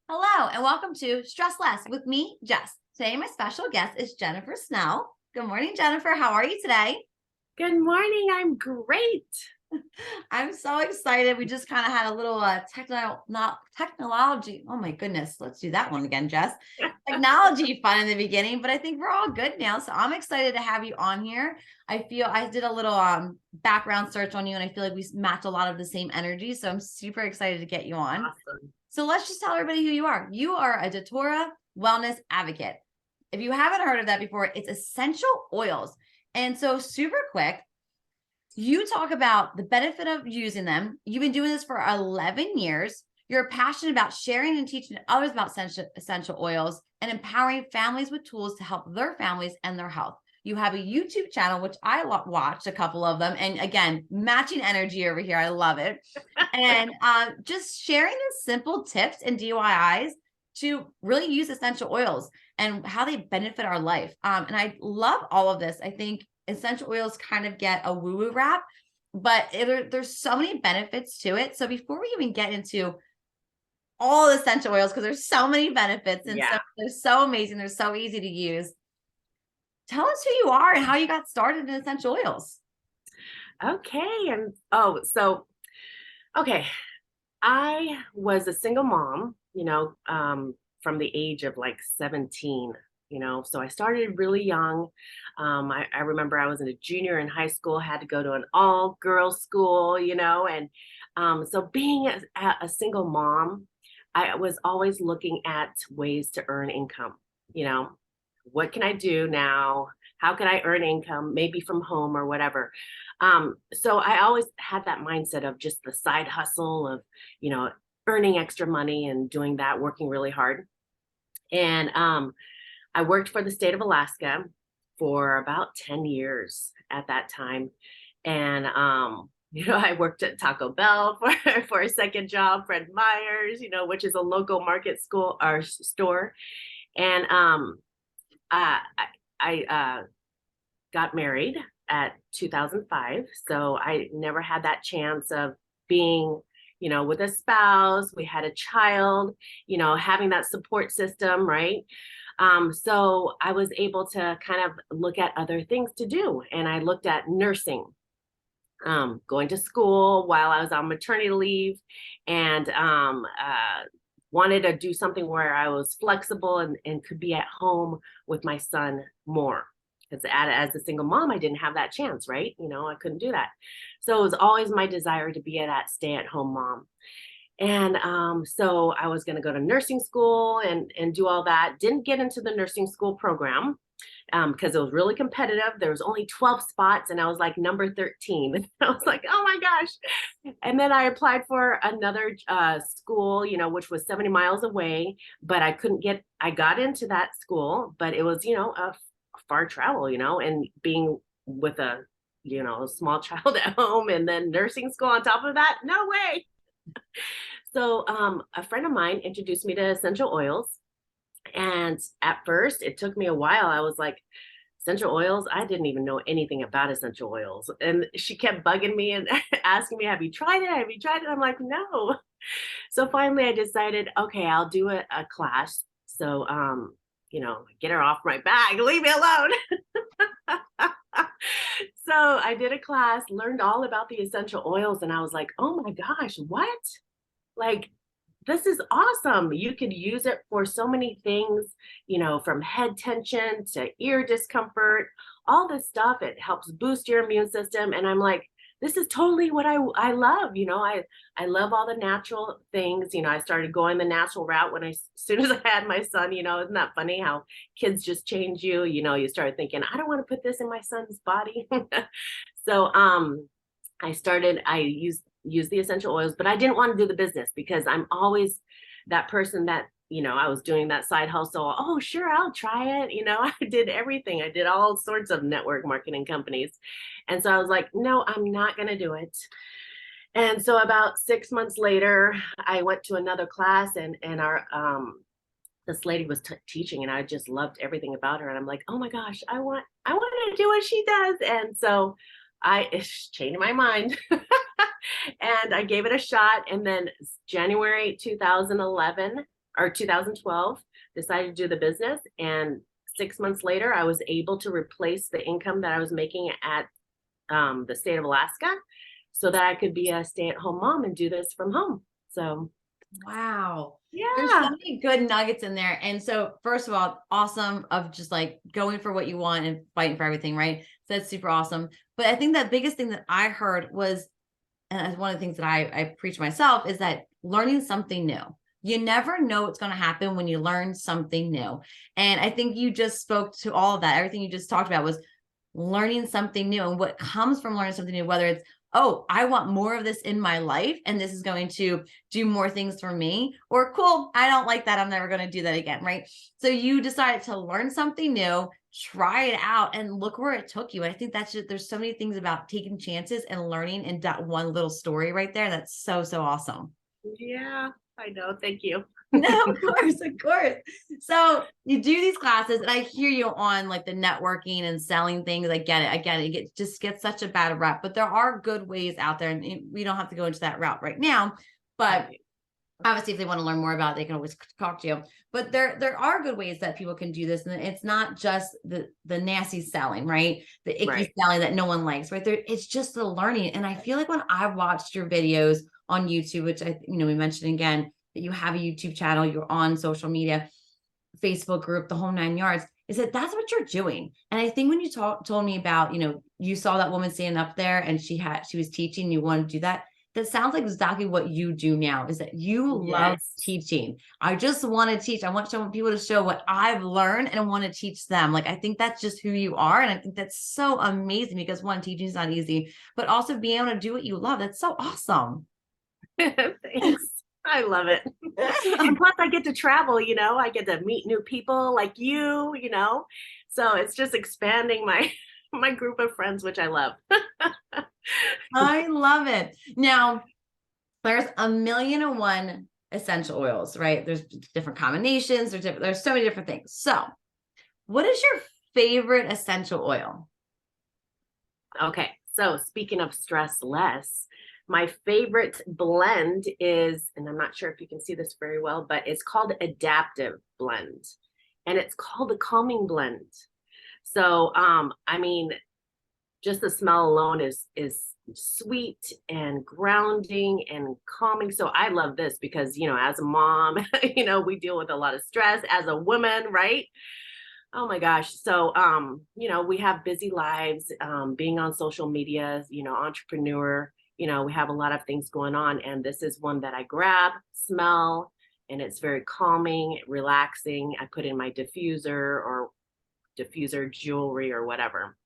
Hello, and welcome to Stress Less with me, Jess. Today, my special guest is Jennifer Snell. Good morning, Jennifer. How are you today? Good morning. I'm great. I'm so excited. We just kind of had a little not technology. Oh my goodness, let's do that one again, Jess. Technology fun in the beginning, but I think we're all good now. So I'm excited to have you on here. I feel I did a little background search on you, and I feel like we match a lot of the same energy. So I'm super excited to get you on. Awesome. So let's just tell everybody who you are. You are a Datura wellness advocate. If you haven't heard of that before, it's essential oils. And so super quick, you talk about the benefit of using them. You've been doing this for 11 years. You're passionate about sharing and teaching others about essential oils and empowering families with tools to help their families and their health. You have a YouTube channel, which I watched a couple of them. And again, matching energy over here. I love it. And just sharing the simple tips and DIYs to really use essential oils and how they benefit our life. And I love all of this. I think essential oils kind of get a woo-woo rap, but there's so many benefits to it. So before we even get into all essential oils, because there's so many benefits and so Yeah. they're so amazing, they're so easy to use. Tell us who you are and how you got started in essential oils. Okay. Okay. I was a single mom, from the age of like 17, so I started really young. I remember I was in a junior in high school, had to go to an all girls school, and so being a single mom, I was always looking at ways to earn income, you know, what can I do now? How can I earn income, maybe from home or whatever? So I always had that mindset of just the side hustle of, you know, earning extra money and doing that, working really hard. And I worked for the state of Alaska for about 10 years at that time. And I worked at Taco Bell for a second job, Fred Meyer's, which is a local market school or store. And uh, I, I got married at 2005. So I never had that chance of being, with a spouse. We had a child, having that support system, right? So I was able to kind of look at other things to do. And I looked at nursing, going to school while I was on maternity leave, and wanted to do something where I was flexible and could be at home with my son more. Because as a single mom, I didn't have that chance, right? I couldn't do that. So it was always my desire to be that stay-at-home mom. And so I was going to go to nursing school and do all that. Didn't get into the nursing school program because it was really competitive. There was only 12 spots, and I was like number 13. I was like, oh my gosh. And then I applied for another school, which was 70 miles away, but I got into that school, but it was, a far travel, and being with a small child at home and then nursing school on top of that, no way. So a friend of mine introduced me to essential oils. And at first, it took me a while. I was like, essential oils? I didn't even know anything about essential oils. And she kept bugging me and asking me, have you tried it? Have you tried it? I'm like, no. So finally, I decided, okay, I'll do a class. So, get her off my back, leave me alone. So I did a class, learned all about the essential oils, and I was like, oh my gosh, what? Like, this is awesome. You could use it for so many things, from head tension to ear discomfort, all this stuff. It helps boost your immune system. And I'm like, this is totally what I love. I love all the natural things. I started going the natural route as soon as I had my son. Isn't that funny how kids just change you? You start thinking, I don't want to put this in my son's body. So I use the essential oils, but I didn't want to do the business because I'm always that person that, I was doing that side hustle. Oh, sure, I'll try it. I did everything. I did all sorts of network marketing companies. And so I was like, no, I'm not going to do it. And so about 6 months later, I went to another class, and this lady was teaching, and I just loved everything about her. And I'm like, oh my gosh, I want to do what she does. And so I changed my mind and I gave it a shot. And then January 2011, or 2012, decided to do the business. And 6 months later, I was able to replace the income that I was making at the state of Alaska so that I could be a stay-at-home mom and do this from home. So, Wow. There's so yeah. many good nuggets in there. And so, first of all, awesome of just like going for what you want and fighting for everything, right? So that's super awesome. But I think the biggest thing that I heard was, and that's one of the things that I preach myself, is that learning something new. You never know what's going to happen when you learn something new. And I think you just spoke to all of that. Everything you just talked about was learning something new, and what comes from learning something new, whether it's, oh, I want more of this in my life, and this is going to do more things for me, or cool, I don't like that, I'm never going to do that again, right? So you decided to learn something new, try it out, and look where it took you. And I think that's just, there's so many things about taking chances and learning in that one little story right there. That's so, so awesome. Yeah, I know. Thank you. No, of course, of course. So you do these classes, and I hear you on like the networking and selling things. I get it. I get it. It just gets such a bad rep, but there are good ways out there, and we don't have to go into that route right now. But obviously, if they want to learn more about it, they can always talk to you. But there are good ways that people can do this, and it's not just the nasty selling, right? The icky Right. selling that no one likes, right? There, it's just the learning. And I feel like when I watched your videos on YouTube, which we mentioned again, that you have a YouTube channel, you're on social media, Facebook group, the whole 9 yards, is that that's what you're doing. And I think when you told me about, you saw that woman standing up there and she was teaching, you want to do that. That sounds like exactly what you do now, is that you love Yes. teaching. I just want to teach. I want people to show what I've learned, and I want to teach them. Like, I think that's just who you are. And I think that's so amazing, because one, teaching is not easy, but also being able to do what you love. That's so awesome. Thanks. I love it. And plus I get to travel, I get to meet new people like you. So it's just expanding my my group of friends, which I love. I love it. Now, there's 1,000,001 essential oils, right? There's different combinations. There's so many different things. So, what is your favorite essential oil? Okay. So speaking of stress less, my favorite blend is, and I'm not sure if you can see this very well, but it's called Adaptive Blend. And it's called the Calming Blend. So I mean, just the smell alone is sweet and grounding and calming. So I love this because, as a mom, we deal with a lot of stress as a woman, right? Oh my gosh. So, we have busy lives, being on social media, entrepreneur, we have a lot of things going on. And this is one that I grab, smell, and it's very calming, relaxing. I put in my diffuser jewelry or whatever,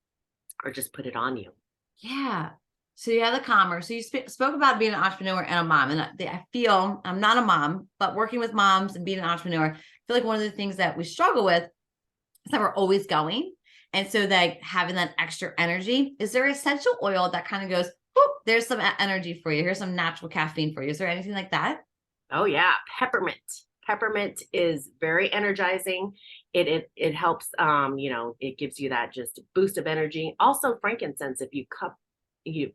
or just put it on you. Yeah. So you have the commerce. So you spoke about being an entrepreneur and a mom. And I feel, I'm not a mom, but working with moms and being an entrepreneur, I feel like one of the things that we struggle with is that we're always going. And so that having that extra energy, is there essential oil that kind of goes, whoop, there's some energy for you. Here's some natural caffeine for you. Is there anything like that? Oh yeah, peppermint. Peppermint is very energizing. It helps, it gives you that just boost of energy. Also frankincense, if you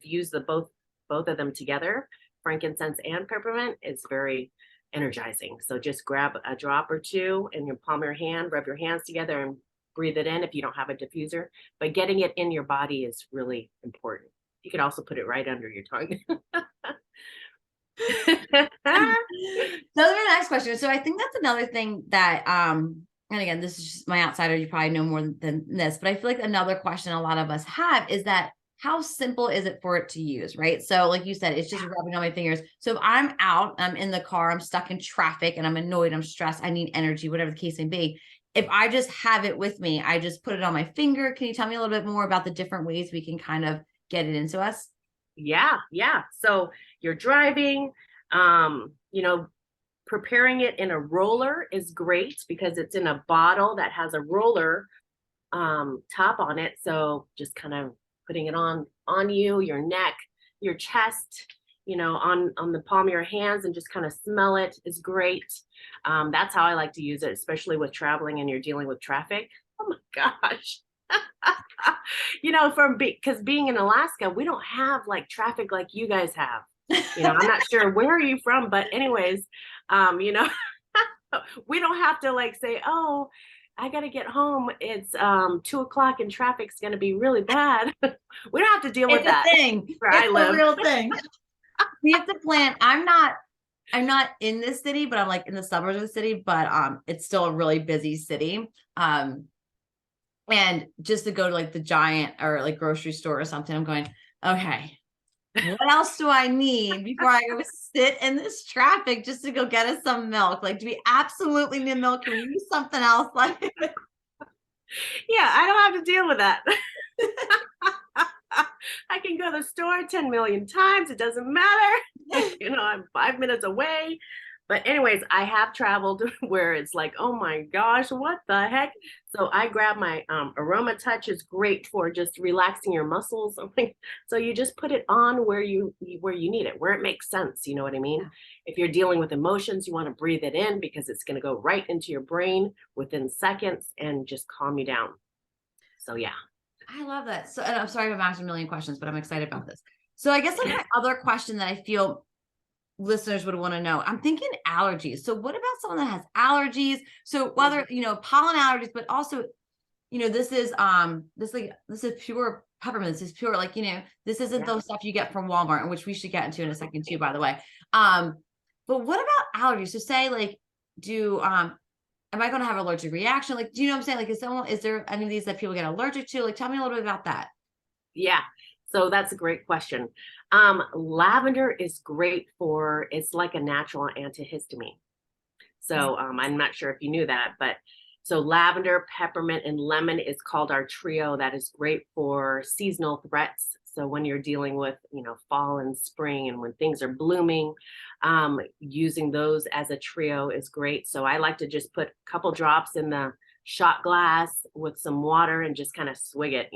use both of them together, frankincense and peppermint, it's very energizing. So just grab a drop or two in your palm of your hand, rub your hands together and breathe it in if you don't have a diffuser. But getting it in your body is really important. You could also put it right under your tongue. Those are my next question. So I think that's another thing that, and again, this is just my outsider. You probably know more than this, but I feel like another question a lot of us have is that how simple is it for it to use, right? So like you said, it's just rubbing on my fingers. So if I'm out, I'm in the car, I'm stuck in traffic and I'm annoyed, I'm stressed, I need energy, whatever the case may be. If I just have it with me, I just put it on my finger. Can you tell me a little bit more about the different ways we can kind of get it into us? Yeah. So you're driving, preparing it in a roller is great because it's in a bottle that has a roller top on it. So just kind of putting it on you, your neck, your chest, on the palm of your hands, and just kind of smell it is great. That's how I like to use it, especially with traveling and you're dealing with traffic. Oh my gosh. Because being in Alaska, we don't have like traffic like you guys have. I'm not sure where are you from, but anyways, We don't have to like say, oh, I got to get home. It's 2 o'clock and traffic's going to be really bad. We don't have to deal with It's a that thing. where I It's a live. real thing. We have to plan. I'm not in this city, but I'm like in the suburbs of the city, but it's still a really busy city. And just to go to like the giant or like grocery store or something, I'm going, okay, what else do I need before I go sit in this traffic just to go get us some milk? Like, do we absolutely need milk? Can we use something else? Like, Yeah, I don't have to deal with that. I can go to the store 10 million times. It doesn't matter. I'm 5 minutes away. But anyways, I have traveled where it's like, oh my gosh, what the heck? So I grab my Aroma Touch is great for just relaxing your muscles. So you just put it on where you need it, where it makes sense. You know what I mean? yeah, If you're dealing with emotions, you want to breathe it in because it's going to go right into your brain within seconds and just calm you down. So yeah. I love that. So, and I'm sorry if I'm asking a million questions, but I'm excited about this. So, I guess like my other question that I feel listeners would want to know, I'm thinking allergies. So, what about someone that has allergies? So, whether pollen allergies, but also this is pure peppermint. This is pure, like, this isn't Yeah. those stuff you get from Walmart, and which we should get into in a second too, by the way. Um, but what about allergies? So say like, do am I going to have an allergic reaction? Like, do you know what I'm saying? Like, is there any of these that people get allergic to? Like, tell me a little bit about that. Yeah. So that's a great question. Lavender is great for, it's like a natural antihistamine. So I'm not sure if you knew that, but so lavender, peppermint, and lemon is called our trio that is great for seasonal threats. So when you're dealing with, fall and spring and when things are blooming, using those as a trio is great. So I like to just put a couple drops in the shot glass with some water and just kind of swig it,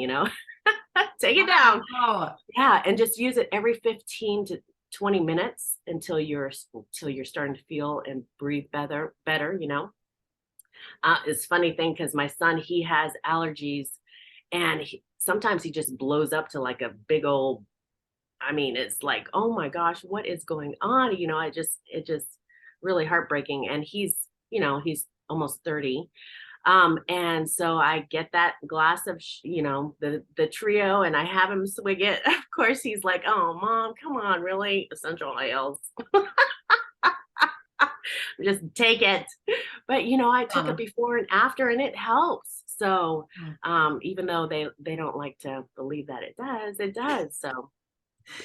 take it down. Wow. Yeah, and just use it every 15 to 20 minutes until you're starting to feel and breathe better. It's a funny thing because my son, he has allergies and sometimes he just blows up to like a big old, I mean, it's like, oh my gosh, what is going on? It just really heartbreaking. And he's almost 30. And so I get that glass of, the trio and I have him swig it. Of course, he's like, oh, mom, come on, really? Essential oils. Just take it. But, I took it before and after and it helps. So even though they don't like to believe that it does. So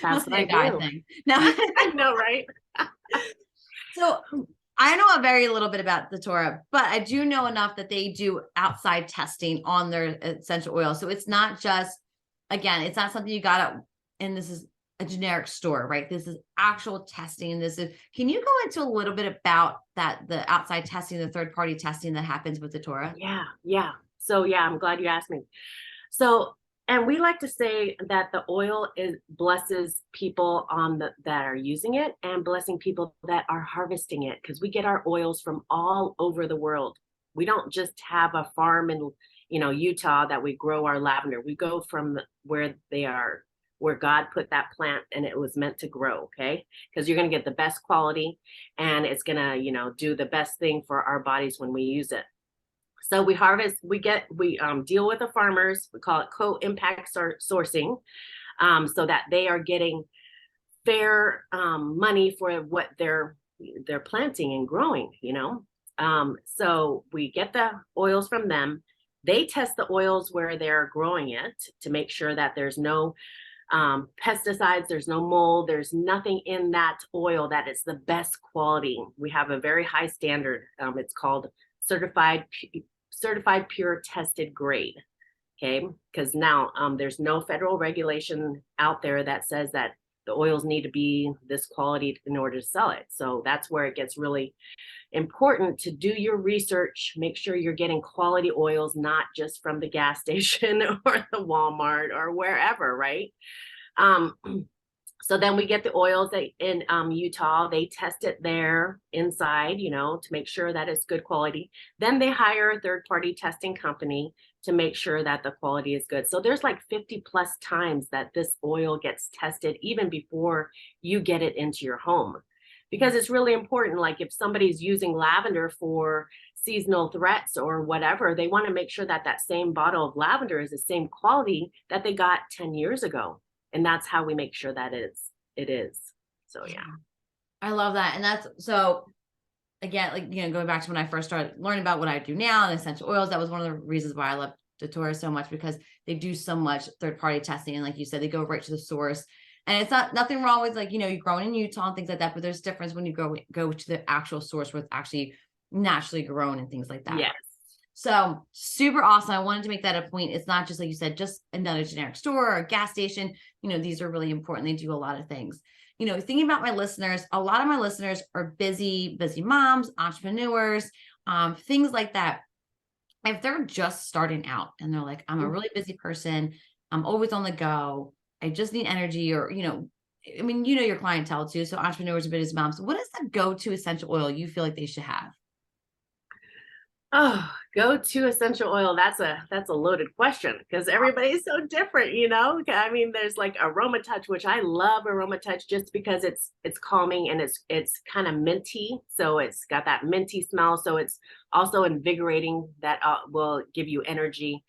that's Must what be I a guy do. thing. No. I know, right? So I know a very little bit about the Torah, but I do know enough that they do outside testing on their essential oil. So it's not just, again, it's not something you got to, and this is a generic store, right? This is actual testing. Can you go into a little bit about that, the outside testing, the third party testing that happens with the Torah? Yeah, yeah. So yeah, I'm glad you asked me. So, and we like to say that the oil is blesses people that are using it and blessing people that are harvesting it because we get our oils from all over the world. We don't just have a farm in, Utah that we grow our lavender. We go from where they are, where God put that plant and it was meant to grow. Okay, because you're going to get the best quality, and it's going to, do the best thing for our bodies when we use it. So we deal with the farmers. We call it co-impact sourcing, so that they are getting fair money for what they're planting and growing. So we get the oils from them. They test the oils where they're growing it to make sure that there's no pesticides, there's no mold, there's nothing in that oil, that it's the best quality. We have a very high standard. It's called certified pure tested grade. Okay, because now there's no federal regulation out there that says that the oils need to be this quality in order to sell it. So that's where it gets really important to do your research. Make sure you're getting quality oils, not just from the gas station or the Walmart or wherever, right? um so then we get the oils in Utah. They test it there inside, to make sure that it's good quality. Then they hire a third party testing company to make sure that the quality is good. So there's like 50 plus times that this oil gets tested even before you get it into your home. because it's really important. Like if somebody's using lavender for seasonal threats or whatever, they want to make sure that that same bottle of lavender is the same quality that they got 10 years ago. And that's how we make sure that it is. So yeah. I love that. And that's so again, like, going back to when I first started learning about what I do now and essential oils, that was one of the reasons why I love Datura so much, because they do so much third-party testing. And like you said, they go right to the source. And it's nothing wrong with, like, you're growing in Utah and things like that, but there's difference when you go to the actual source where it's actually naturally grown and things like that. Yes. So super awesome. I wanted to make that a point. It's not just, like you said, just another generic store or a gas station. These are really important. They do a lot of things. Thinking about my listeners, a lot of my listeners are busy moms, entrepreneurs, things like that. If they're just starting out and they're like, I'm a really busy person, I'm always on the go, I just need energy, or, your clientele too. So entrepreneurs are busy moms. What is the go-to essential oil you feel like they should have? Oh, go-to essential oil. That's a loaded question because everybody's so different, I mean, there's like Aroma Touch, which I love Aroma Touch just because it's calming and it's kind of minty. So it's got that minty smell. So it's also invigorating, that will give you energy,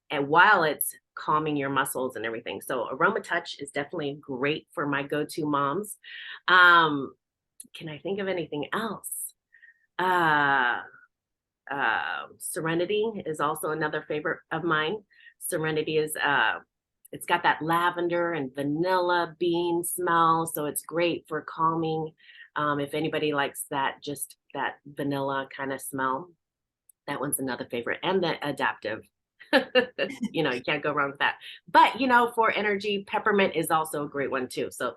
and while it's calming your muscles and everything. So Aroma Touch is definitely great for my go-to moms. Can I think of anything else? Serenity is also another favorite of mine. Serenity is it's got that lavender and vanilla bean smell, so it's great for calming. If anybody likes that, just that vanilla kind of smell, that one's another favorite. And the Adaptive, you can't go wrong with that. But for energy, peppermint is also a great one too. So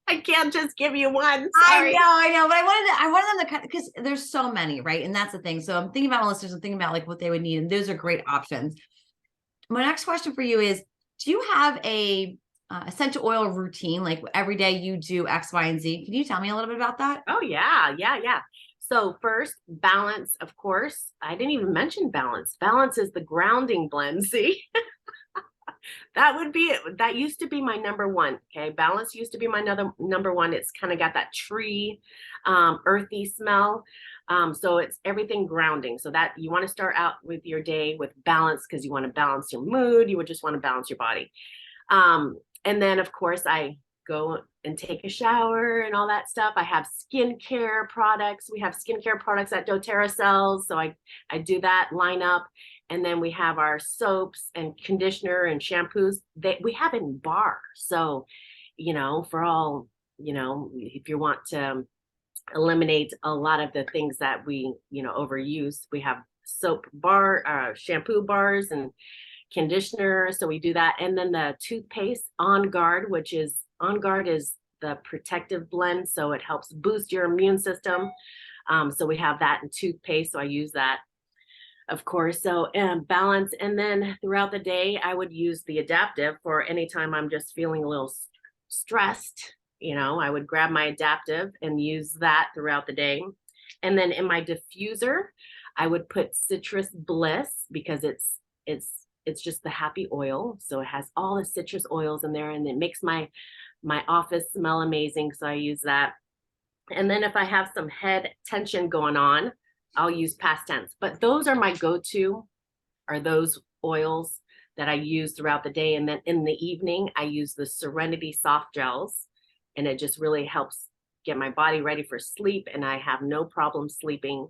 I can't just give you one. Sorry. I know, but I wanted them to kind of, because there's so many, right? And that's the thing. So I'm thinking about my listeners, I'm thinking about like what they would need, and those are great options. My next question for you is, do you have a essential oil routine? Like every day you do X, Y, and Z. Can you tell me a little bit about that? Oh yeah. So first, balance, of course. I didn't even mention balance. Balance is the grounding blend. See, that would be it. That used to be my number one. Okay. Balance used to be my number one. It's kind of got that tree, earthy smell. So it's everything grounding. So that you want to start out with your day with balance, because you want to balance your mood. You would just want to balance your body. And then of course I go and take a shower and all that stuff. I have skincare products. We have skincare products that doTERRA sells. So I do that lineup. And then we have our soaps and conditioner and shampoos that we have in bar. So, for all, if you want to eliminate a lot of the things that we, overuse, we have soap bar, shampoo bars and conditioner. So we do that. And then the toothpaste On Guard, On Guard is the protective blend. So it helps boost your immune system. So we have that in toothpaste. So I use that, of course. So balance. And then throughout the day, I would use the Adaptive for anytime I'm just feeling a little stressed. I would grab my Adaptive and use that throughout the day. And then in my diffuser, I would put Citrus Bliss, because it's just the happy oil. So it has all the citrus oils in there, and it makes my office smell amazing. So I use that. And then if I have some head tension going on, I'll use Past Tense. But those are my go-to, are those oils that I use throughout the day. And then in the evening, I use the Serenity soft gels, and it just really helps get my body ready for sleep. And I have no problem sleeping.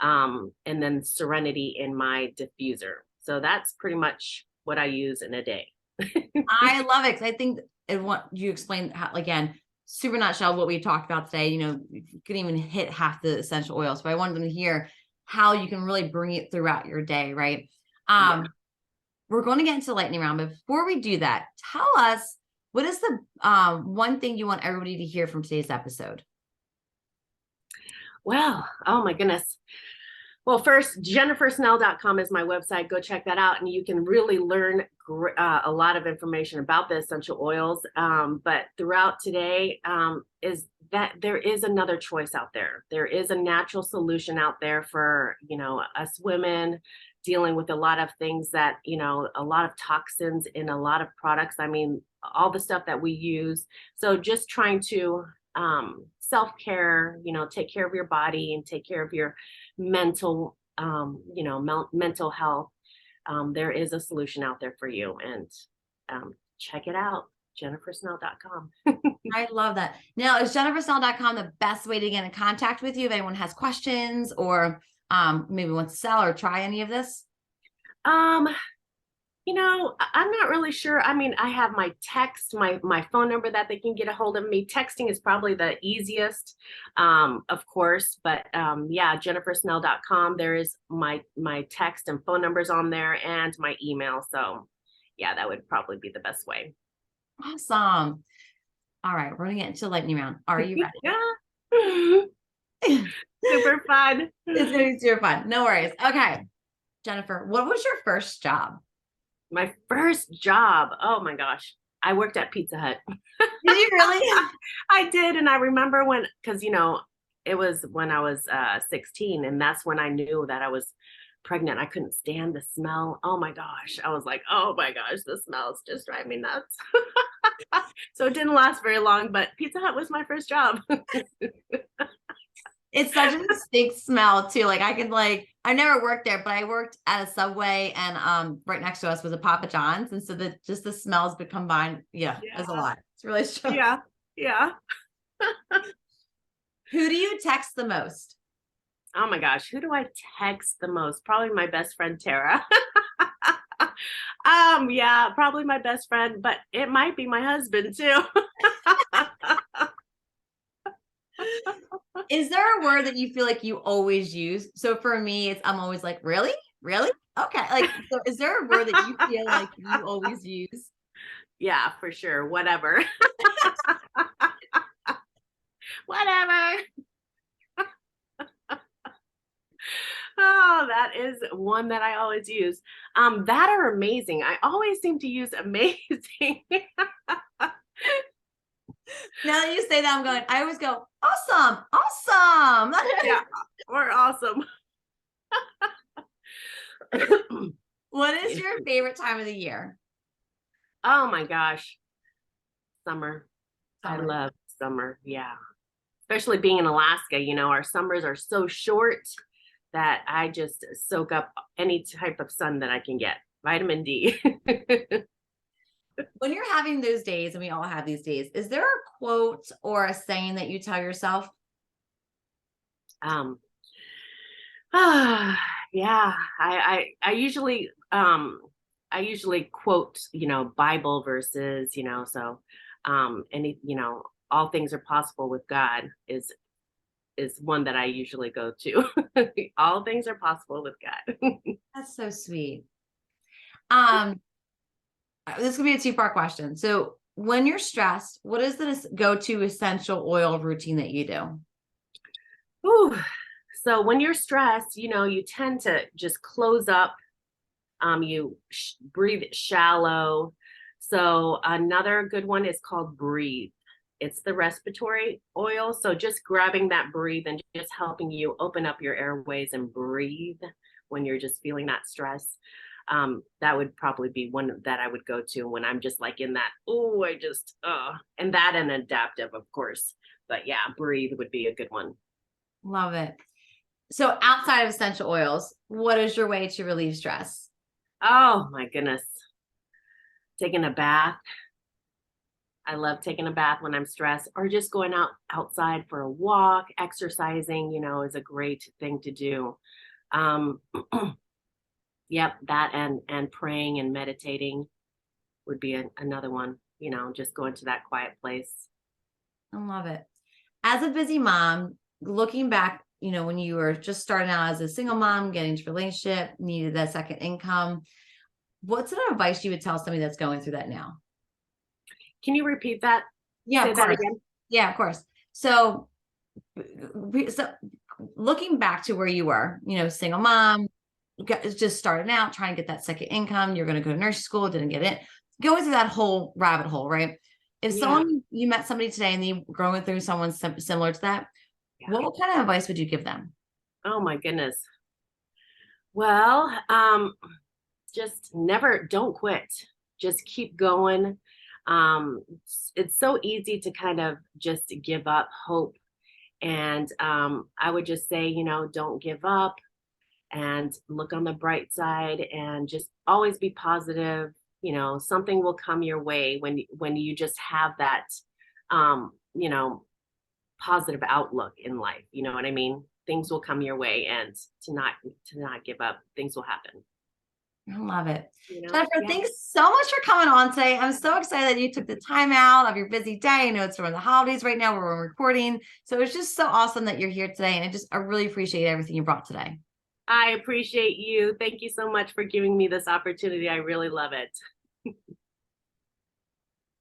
And then Serenity in my diffuser. So that's pretty much what I use in a day. I love it, because I think what you explained, how, again, super nutshell what we talked about today. You couldn't even hit half the essential oils, but I wanted them to hear how you can really bring it throughout your day, right? Yeah. We're going to get into the lightning round, but before we do that, tell us, what is the one thing you want everybody to hear from today's episode? Well, oh my goodness. Well, first, jennifersnell.com is my website. Go check that out, and you can really learn a lot of information about the essential oils. But throughout today, is that there is another choice out there. There is a natural solution out there for, us women dealing with a lot of things that, a lot of toxins in a lot of products. I mean, all the stuff that we use. So just trying to self-care, take care of your body and take care of your mental, mental health, there is a solution out there for you. And check it out, jennifersnell.com. I love that. Now, is jennifersnell.com the best way to get in contact with you if anyone has questions or maybe wants to sell or try any of this? Um, I'm not really sure. I mean, I have my text, my phone number that they can get a hold of me. Texting is probably the easiest, of course. But yeah, jennifersnell.com. There is my text and phone numbers on there and my email. So yeah, that would probably be the best way. Awesome. All right, we're gonna get into lightning round. Are you Yeah. ready? Super fun. It's gonna be super fun. No worries. Okay, Jennifer, what was your first job? My first job. Oh my gosh. I worked at Pizza Hut. Did you really? I did. And I remember because, it was when I was 16, and that's when I knew that I was pregnant. I couldn't stand the smell. Oh my gosh. I was like, oh my gosh, the smells just drive me nuts. So it didn't last very long, but Pizza Hut was my first job. It's such a distinct smell too. Like I never worked there, but I worked at a Subway and right next to us was a Papa John's. And so just the smells but combined, yeah, Yeah. it's a lot. It's really strong. Yeah. Yeah. Who do you text the most? Oh my gosh, who do I text the most? Probably my best friend Tara. Yeah, probably my best friend, but it might be my husband too. Is there a word that you feel like you always use? So for me, I'm always like, really? Really? Okay. Like, so is there a word that you feel like you always use? Yeah, for sure. Whatever. Whatever. Oh, that is one that I always use. That are amazing. I always seem to use amazing. Now that you say that, I'm going, I always go, awesome, awesome. Yeah, we're awesome. What is your favorite time of the year? Oh my gosh. Summer. I Summer. love summer. Yeah. Especially being in Alaska, our summers are so short that I just soak up any type of sun that I can get. Vitamin D. When you're having those days, and we all have these days, is there a quote or a saying that you tell yourself? um yeah, I usually quote, Bible verses, so any, all things are possible with God is one that I usually go to. All things are possible with God. That's so sweet. This could be a two-part question. So when you're stressed, what is the go-to essential oil routine that you do? Ooh. So when you're stressed, you tend to just close up. You breathe shallow. So another good one is called Breathe. It's the respiratory oil. So just grabbing that breathe and just helping you open up your airways and breathe when you're just feeling that stress. That would probably be one that I would go to when I'm just like in that, and that and adaptive, of course. But yeah, breathe would be a good one. Love it. So outside of essential oils, what is your way to relieve stress? Oh my goodness. Taking a bath. I love taking a bath when I'm stressed, or just going outside for a walk. Exercising, is a great thing to do. Um, yep, that and praying and meditating would be another one. Just going to that quiet place. I love it. As a busy mom, looking back, when you were just starting out as a single mom, getting into a relationship, needed that second income, what's an advice you would tell somebody that's going through that now? Can you repeat that? Yeah, Say of that course. again. Yeah, of course. So looking back to where you were, single mom, just starting out, trying to get that second income, you're going to go to nursing school, didn't get it, going through that whole rabbit hole, right? If Yeah. you met somebody today and they're going through someone similar to that, Yeah. what kind of advice would you give them? Oh my goodness. Well, just don't quit. Just keep going. It's so easy to kind of just give up hope And I would just say, don't give up and look on the bright side and just always be positive. Something will come your way when you just have that, um, you know, positive outlook in life. You know what I mean? Things will come your way, and to not give up, things will happen. I love it. Jennifer, Yeah. thanks so much for coming on today. I'm so excited that you took the time out of your busy day. I know it's around the holidays right now where we're recording. So it's just so awesome that you're here today. And I really appreciate everything you brought today. I appreciate you. Thank you so much for giving me this opportunity. I really love it.